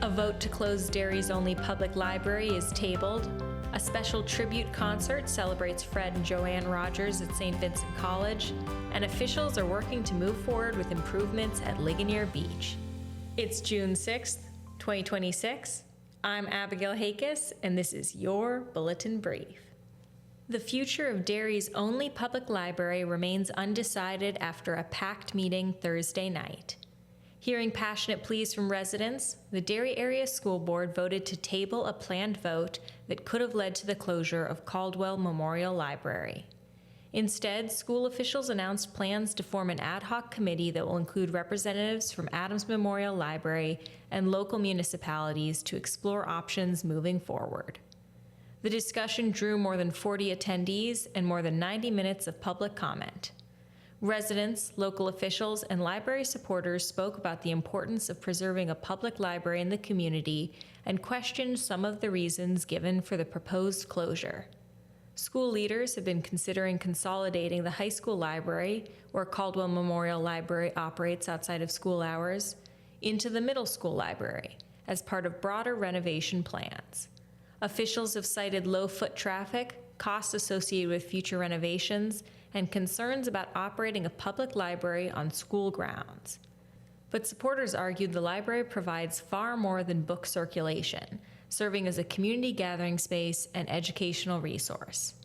A vote to close Derry's only public library is tabled. A special tribute concert celebrates Fred and Joanne Rogers at St. Vincent College, and officials are working to move forward with improvements at Ligonier Beach. It's June 6th, 2026. I'm Abigail Hakis, and this is your Bulletin Brief. The future of Derry's only public library remains undecided after a packed meeting Thursday night. Hearing passionate pleas from residents, the Derry Area School Board voted to table a planned vote that could have led to the closure of Caldwell Memorial Library. Instead, school officials announced plans to form an ad hoc committee that will include representatives from Adams Memorial Library and local municipalities to explore options moving forward. The discussion drew more than 40 attendees and more than 90 minutes of public comment. Residents, local officials, and library supporters spoke about the importance of preserving a public library in the community and questioned some of the reasons given for the proposed closure. School leaders have been considering consolidating the high school library, where Caldwell Memorial Library operates outside of school hours, into the middle school library as part of broader renovation plans. Officials have cited low foot traffic, costs associated with future renovations, and concerns about operating a public library on school grounds. But supporters argued the library provides far more than book circulation, serving as a community gathering space and educational resource.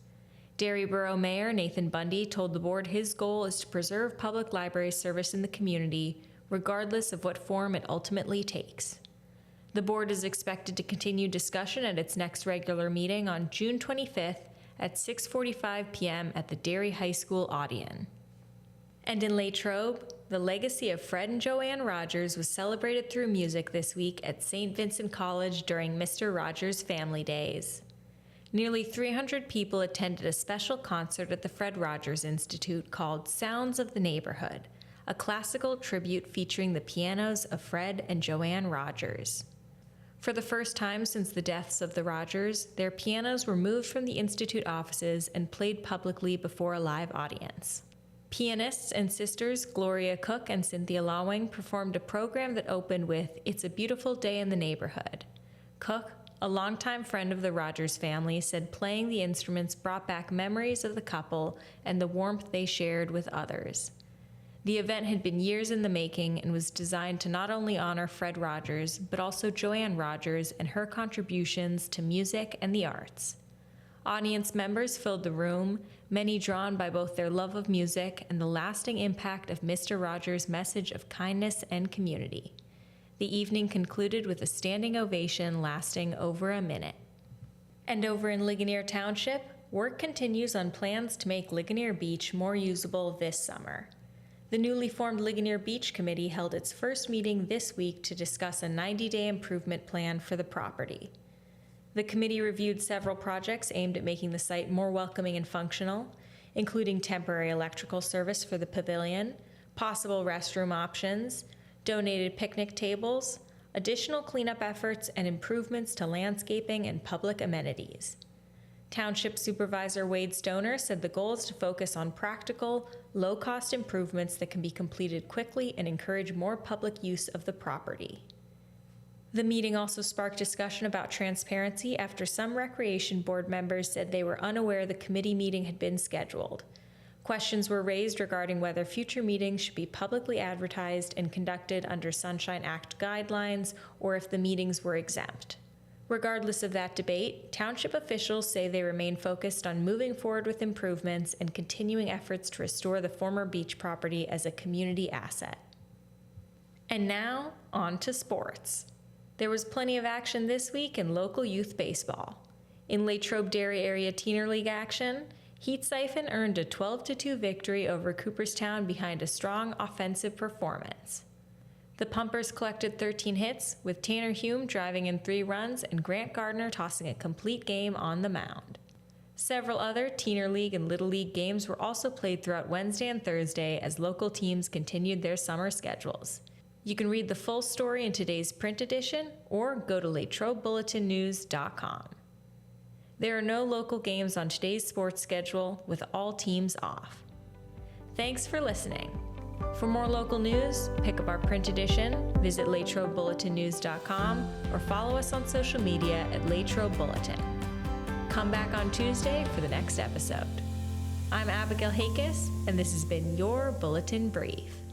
Derry Borough Mayor Nathan Bundy told the board his goal is to preserve public library service in the community, regardless of what form it ultimately takes. The board is expected to continue discussion at its next regular meeting on June 25th at 6:45 p.m. at the Derry High School Audion. And in Latrobe, the legacy of Fred and Joanne Rogers was celebrated through music this week at St. Vincent College during Mr. Rogers Family Days. Nearly 300 people attended a special concert at the Fred Rogers Institute called Sounds of the Neighborhood, a classical tribute featuring the pianos of Fred and Joanne Rogers. For the first time since the deaths of the Rogers, their pianos were moved from the Institute offices and played publicly before a live audience. Pianists and sisters Gloria Cook and Cynthia Lawing performed a program that opened with "It's a Beautiful Day in the Neighborhood." Cook, a longtime friend of the Rogers family, said playing the instruments brought back memories of the couple and the warmth they shared with others. The event had been years in the making and was designed to not only honor Fred Rogers, but also Joanne Rogers and her contributions to music and the arts. Audience members filled the room, many drawn by both their love of music and the lasting impact of Mr. Rogers' message of kindness and community. The evening concluded with a standing ovation lasting over a minute. And over in Ligonier Township, work continues on plans to make Ligonier Beach more usable this summer. The newly formed Ligonier Beach Committee held its first meeting this week to discuss a 90-day improvement plan for the property. The committee reviewed several projects aimed at making the site more welcoming and functional, including temporary electrical service for the pavilion, possible restroom options, donated picnic tables, additional cleanup efforts, and improvements to landscaping and public amenities. Township Supervisor Wade Stoner said the goal is to focus on practical, low-cost improvements that can be completed quickly and encourage more public use of the property. The meeting also sparked discussion about transparency after some Recreation Board members said they were unaware the committee meeting had been scheduled. Questions were raised regarding whether future meetings should be publicly advertised and conducted under Sunshine Act guidelines or if the meetings were exempt. Regardless of that debate, township officials say they remain focused on moving forward with improvements and continuing efforts to restore the former beach property as a community asset. And now, on to sports. There was plenty of action this week in local youth baseball. In Latrobe Derry Area Teener League action, Heat Siphon earned a 12-2 victory over Cooperstown behind a strong offensive performance. The Pumpers collected 13 hits, with Tanner Hume driving in 3 runs and Grant Gardner tossing a complete game on the mound. Several other Teener League and Little League games were also played throughout Wednesday and Thursday as local teams continued their summer schedules. You can read the full story in today's print edition or go to LatrobeBulletinNews.com. There are no local games on today's sports schedule, with all teams off. Thanks for listening. For more local news, pick up our print edition, visit LatrobeBulletinNews.com, or follow us on social media at Latrobe Bulletin. Come back on Tuesday for the next episode. I'm Abigail Hakis, and this has been your Bulletin Brief.